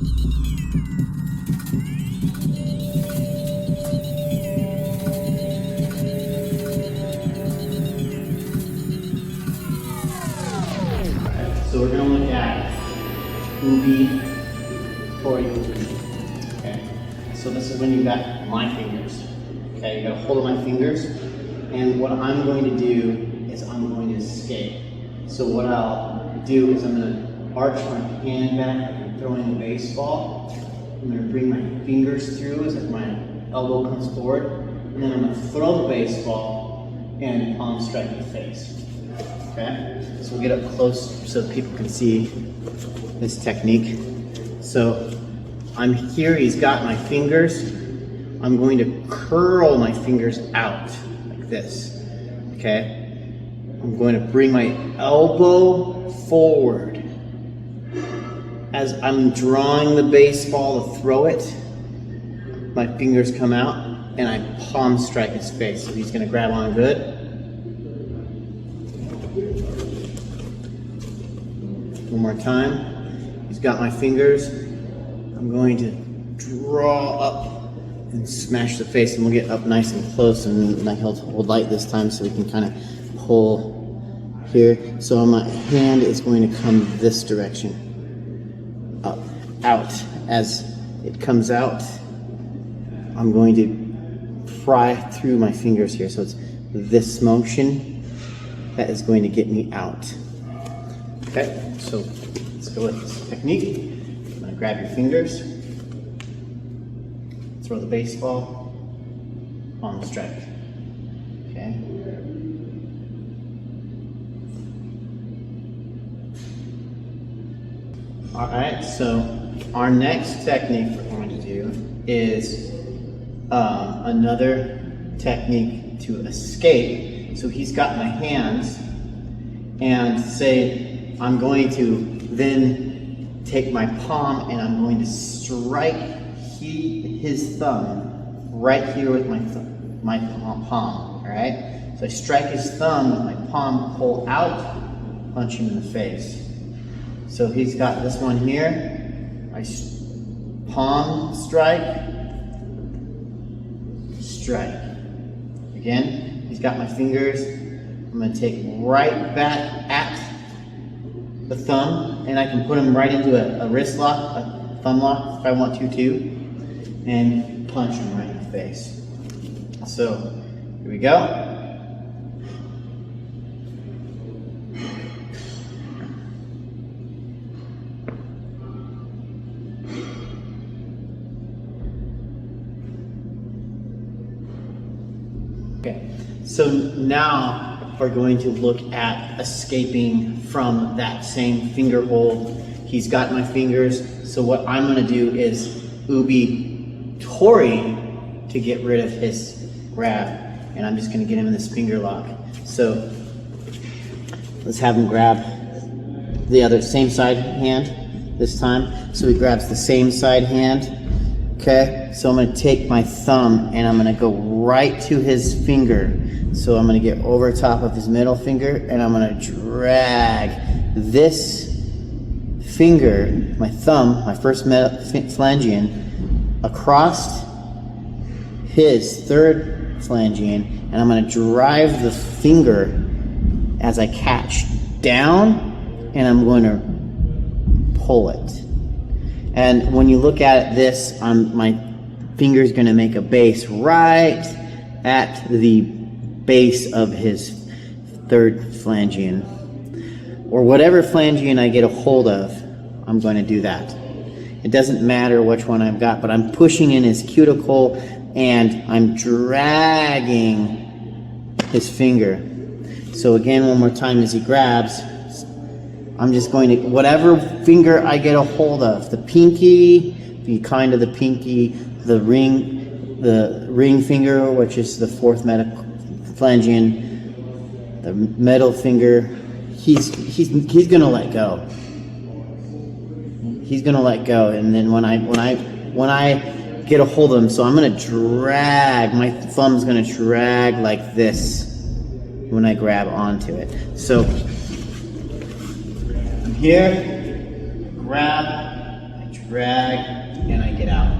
So we're going to look at Yubi Tori. Okay. So this is when you got my fingers. Okay, you got a hold of my fingers. And what I'm going to do is I'm going to escape. So what I'll do is I'm going to arch my hand back like I'm throwing a baseball. I'm going to bring my fingers through as if my elbow comes forward. And then I'm going to throw the baseball and palm strike the face. Okay? So we'll get up close so people can see this technique. So I'm here, he's got my fingers. I'm going to curl my fingers out like this. Okay? I'm going to bring my elbow forward. As I'm drawing the baseball to throw it, my fingers come out and I palm strike his face. So he's going to grab on good. One more time. He's got my fingers. I'm going to draw up and smash the face, and we'll get up nice and close, and he'll hold light this time so we can kind of pull here. So my hand is going to come this direction, up, out. As it comes out, I'm going to pry through my fingers here. So it's this motion that is going to get me out. Okay, so let's go with this technique. I'm going to grab your fingers, throw the baseball, palm strike. Okay. All right, so our next technique we're going to do is another technique to escape. So he's got my hands, and say, I'm going to then take my palm and I'm going to strike his thumb right here with my palm, all right? So I strike his thumb with my palm, pull out, punch him in the face. So he's got this one here. I palm strike, strike. Again, he's got my fingers. I'm going to take right back at the thumb, and I can put him right into a wrist lock, a thumb lock if I want to too, and punch him right in the face. So here we go. Okay, so now we're going to look at escaping from that same finger hold. He's got my fingers, so what I'm going to do is Yubi Tori to get rid of his grab, and I'm just going to get him in this finger lock. So let's have him grab the other same side hand this time. So he grabs the same side hand. Okay, so I'm going to take my thumb and I'm going to go right to his finger. So I'm going to get over top of his middle finger and I'm going to drag this finger, my thumb, my first phalangean, across his third phalangean, and I'm going to drive the finger as I catch down, and I'm going to pull it. And when you look at this, my finger's going to make a base right at the base of his third phalangean, or whatever phalangean I get a hold of. I'm going to do that. It doesn't matter which one I've got, but I'm pushing in his cuticle and I'm dragging his finger. So again, one more time as he grabs, I'm just going to, whatever finger I get a hold of, the pinky, the pinky, the ring finger, which is the fourth phalangean, the middle finger, he's gonna let go. He's gonna let go, and then when I get a hold of him, so I'm gonna drag, my thumb's gonna drag like this when I grab onto it. So I'm here, grab, I drag, and I get out.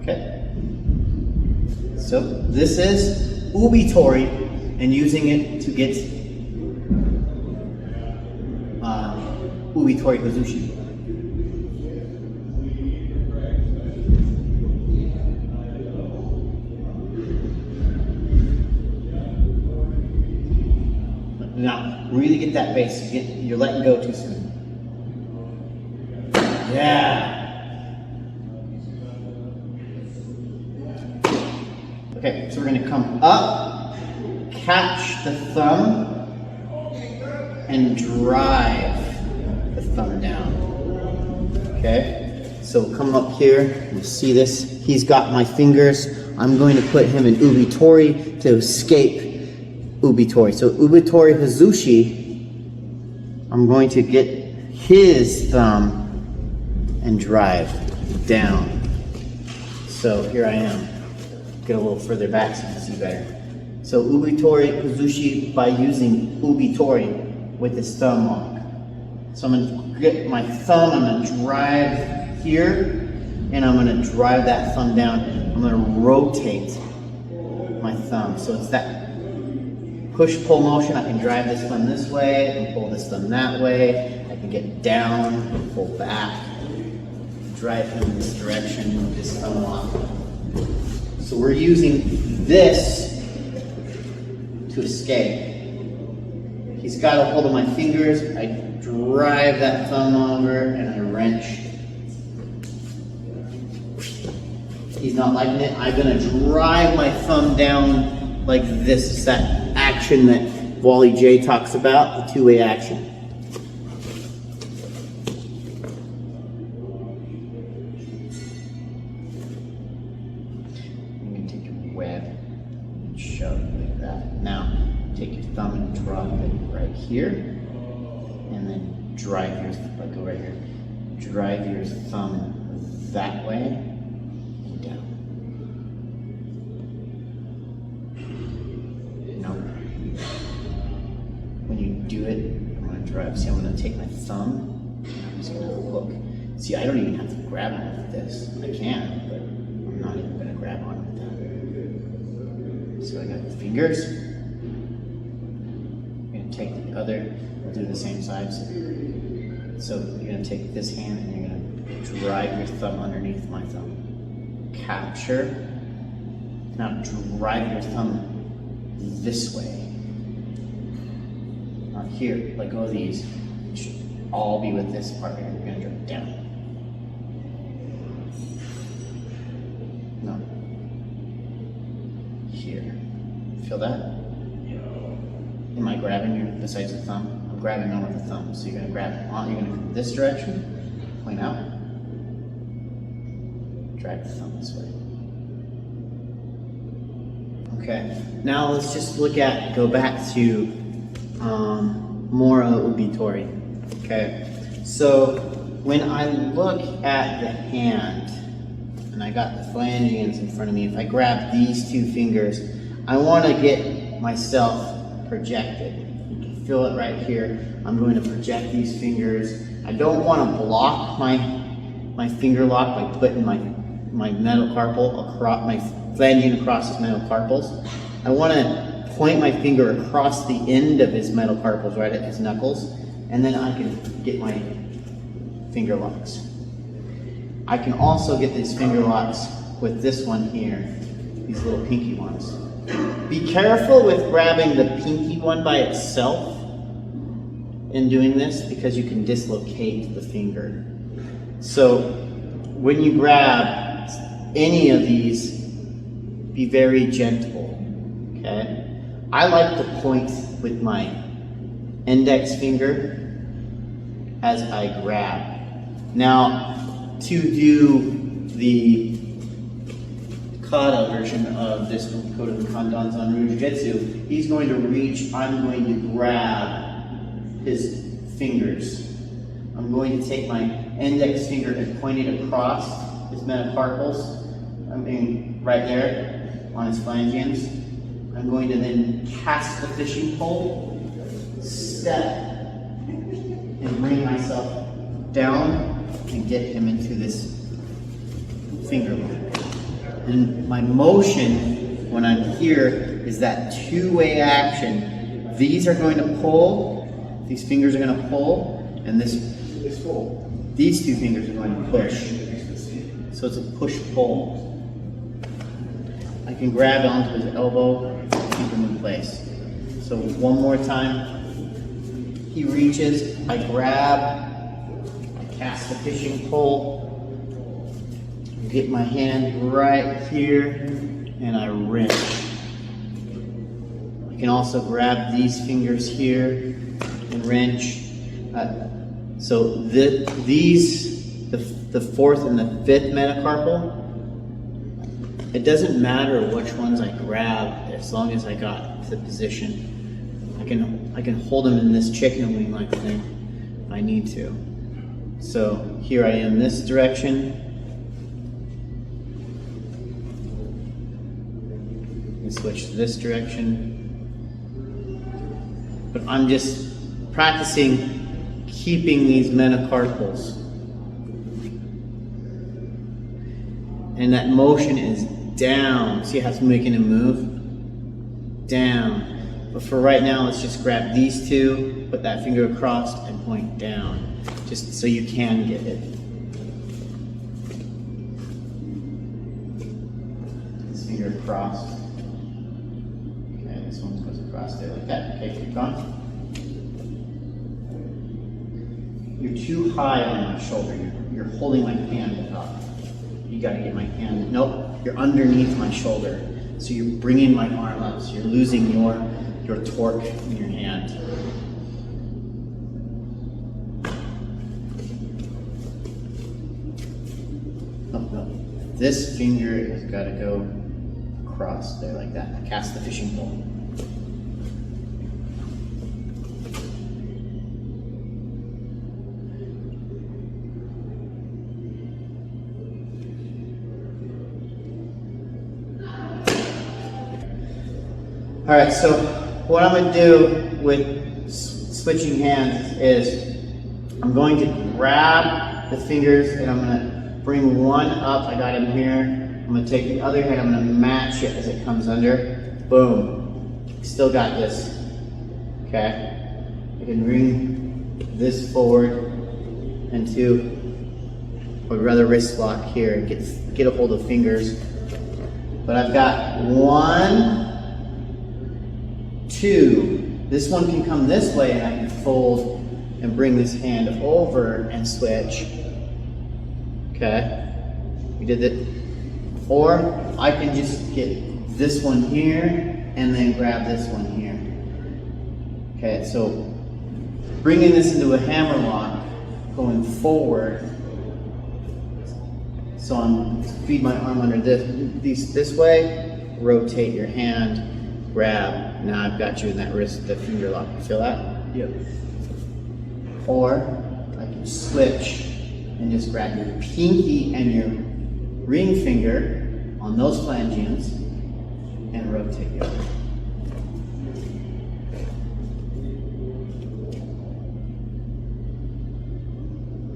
Okay. So this is Yubi Tori, and using it to get Yubi Tori Hazushi. Now, really get that base. You're letting go too soon. Yeah. Okay, so we're going to come up, catch the thumb, and drive the thumb down. Okay, so come up here. You see this? He's got my fingers. I'm going to put him in Yubi Tori to escape Yubi Tori. So Yubi Tori Hazushi, I'm going to get his thumb and drive down. So here I am. Get a little further back so you can see better. So Yubi Tori Hazushi by using Yubi Tori with his thumb lock. So I'm going to get my thumb, I'm going to drive here, and I'm going to drive that thumb down. I'm going to rotate my thumb. So it's that push-pull motion. I can drive this thumb this way, I can pull this thumb that way, I can get down, and pull back, drive him in this direction with this thumb lock. So we're using this to escape. He's got a hold of my fingers, I drive that thumb over and I wrench. He's not liking it. I'm gonna drive my thumb down like this. It's that action that Wally J talks about, the two-way action. I'm gonna take your web and shove it like that. Now, take your thumb and drop it right here, and then drive your, like go right here. Drive your thumb that way and down. Now, when you do it, I'm gonna drive. See, I'm gonna take my thumb and I'm just gonna hook. See, I don't even have to grab on with this. I can, but I'm not even gonna grab on with that. So I got the fingers. I'm gonna take the other, we'll do the same sides. So you're gonna take this hand and you're gonna drive your thumb underneath my thumb. Capture. Now drive your thumb this way. Not here, let go of these. It should all be with this part here. You're gonna drive down. No. Here. Feel that? Am I grabbing the sides of the thumb? I'm grabbing on with the thumb. So you're gonna grab it on, you're gonna come this direction, point out, drag the thumb this way. Okay, now let's just go back to Moro Yubi Tori. Okay, so when I look at the hand, and I got the phalanges in front of me, if I grab these two fingers, I want to get myself projected. You can feel it right here. I'm going to project these fingers. I don't want to block my finger lock by putting my metacarpal across, my phalange across his metacarpals. I want to point my finger across the end of his metacarpals, right at his knuckles, and then I can get my finger locks. I can also get these finger locks with this one here, these little pinky ones. Be careful with grabbing the pinky one by itself in doing this, because you can dislocate the finger. So when you grab any of these, be very gentle, okay? I like to point with my index finger as I grab. Now, to do the kata version of this Kodenkan Danzan Jujitsu, he's going to reach, I'm going to grab his fingers. I'm going to take my index finger and point it across his metacarpals. I mean, right there on his phalanges. I'm going to then cast the fishing pole, step, and bring myself down and get him into this finger lock. And my motion when I'm here is that two-way action. These are going to pull, these fingers are going to pull, and these two fingers are going to push. So it's a push-pull. I can grab onto his elbow and keep him in place. So one more time. He reaches, I grab, I cast the fishing pole, get my hand right here, and I wrench. I can also grab these fingers here and wrench. So the fourth and the fifth metacarpal, it doesn't matter which ones I grab as long as I got the position. I can hold them in this chicken wing like thing if I need to. So here I am this direction. And switch to this direction. But I'm just practicing keeping these metacarpals. And that motion is down. See how it's making him move? Down. But for right now, let's just grab these two, put that finger across, and point down, just so you can get it. This finger across. Okay, this one goes across there like that. Okay, keep going. You're too high on my shoulder. You're holding my hand up. You gotta get my hand. Nope, you're underneath my shoulder. So you're bringing my arm up. So you're losing your torque in your hand. Oh, no. This finger has got to go across there like that. Cast the fishing pole. All right, so what I'm going to do with switching hands is I'm going to grab the fingers and I'm going to bring one up. I got him here. I'm going to take the other hand. I'm going to match it as it comes under. Boom. Still got this. Okay. I can bring this forward into, or rather wrist lock here. Get a hold of fingers. But I've got 1, 2. This one can come this way and I can fold and bring this hand over and switch. Okay, we did it. Or I can just get this one here and then grab this one here. Okay, so bringing this into a hammer lock, going forward. So I'm feed my arm under this way, rotate your hand, grab. Now I've got you in that wrist, the finger lock. You feel that? Yep. Or I can switch and just grab your pinky and your ring finger on those phalanges and rotate you.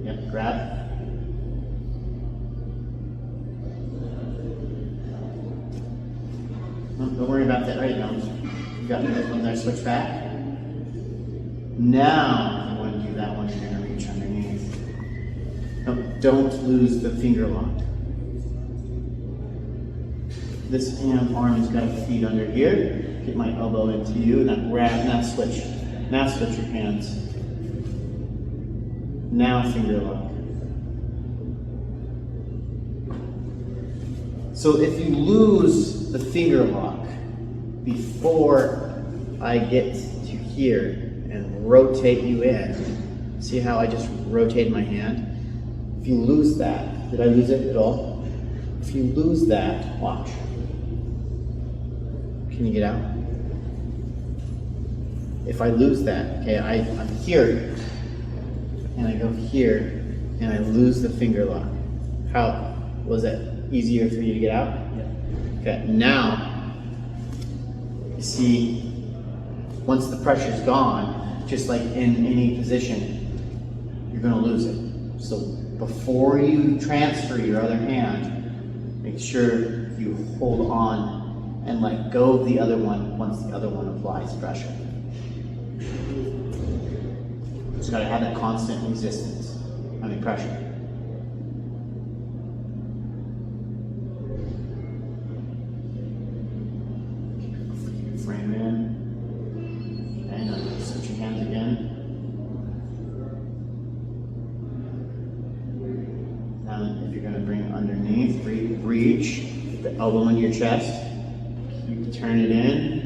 Yep, grab. No, don't worry about that. Right now. You got those ones I switch back. Now, I want to do that one, you're going to reach underneath. No, don't lose the finger lock. This arm has got to feed under here. Get my elbow into you, and now grab, now switch. Now switch your hands. Now finger lock. So if you lose the finger lock before I get to here and rotate you in, see how I just rotate my hand? If you lose that, did I lose it at all? If you lose that, watch. Can you get out? If I lose that, okay, I'm here, and I go here, and I lose the finger lock. How was that easier for you to get out? Yeah. Okay, now, you see, once the pressure's gone, just like in any position, you're gonna lose it. So before you transfer your other hand, make sure you hold on and let go of the other one once the other one applies pressure. Just gotta have that constant resistance, pressure. Frame it in. And now switch your hands again. Now, if you're going to bring it underneath, reach, get the elbow in your chest, turn it in.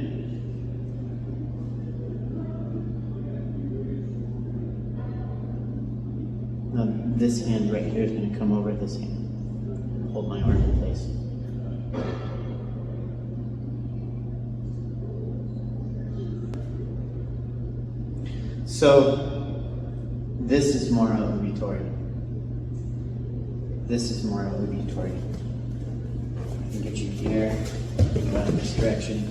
Now, this hand right here is going to come over this hand. Hold my arm in place. So, this is Moro Yubi Tori. This is Moro Yubi Tori. I can get you here, go in this direction.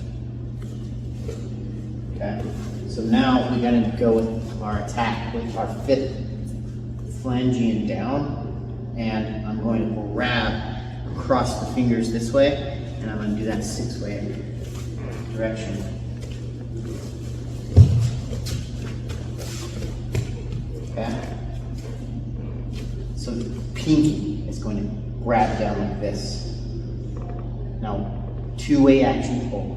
Okay. So now we gotta go with our attack with our fifth phalangean down, and I'm going to grab across the fingers this way, and I'm going to do that 6-way direction. Okay? So the pinky is going to grab down like this. Now, 2-way action pull.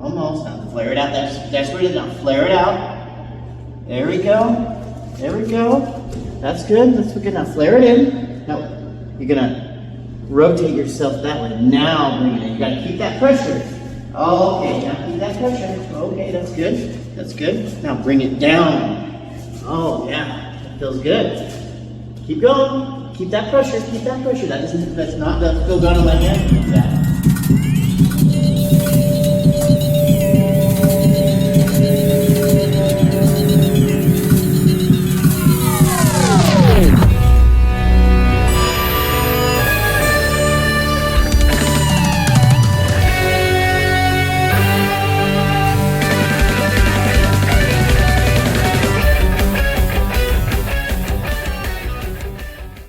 Almost. Now flare it out. That's where it is. Now flare it out. There we go. There we go. That's good. That's good. Now flare it in. Now you're gonna rotate yourself that way. Now bring it in. You gotta keep that pressure. Okay. Now keep that pressure. Okay. That's good. That's good. Now bring it down. Oh yeah. That feels good. Keep going. Keep that pressure. Keep that pressure. That's not the feel good on my hand.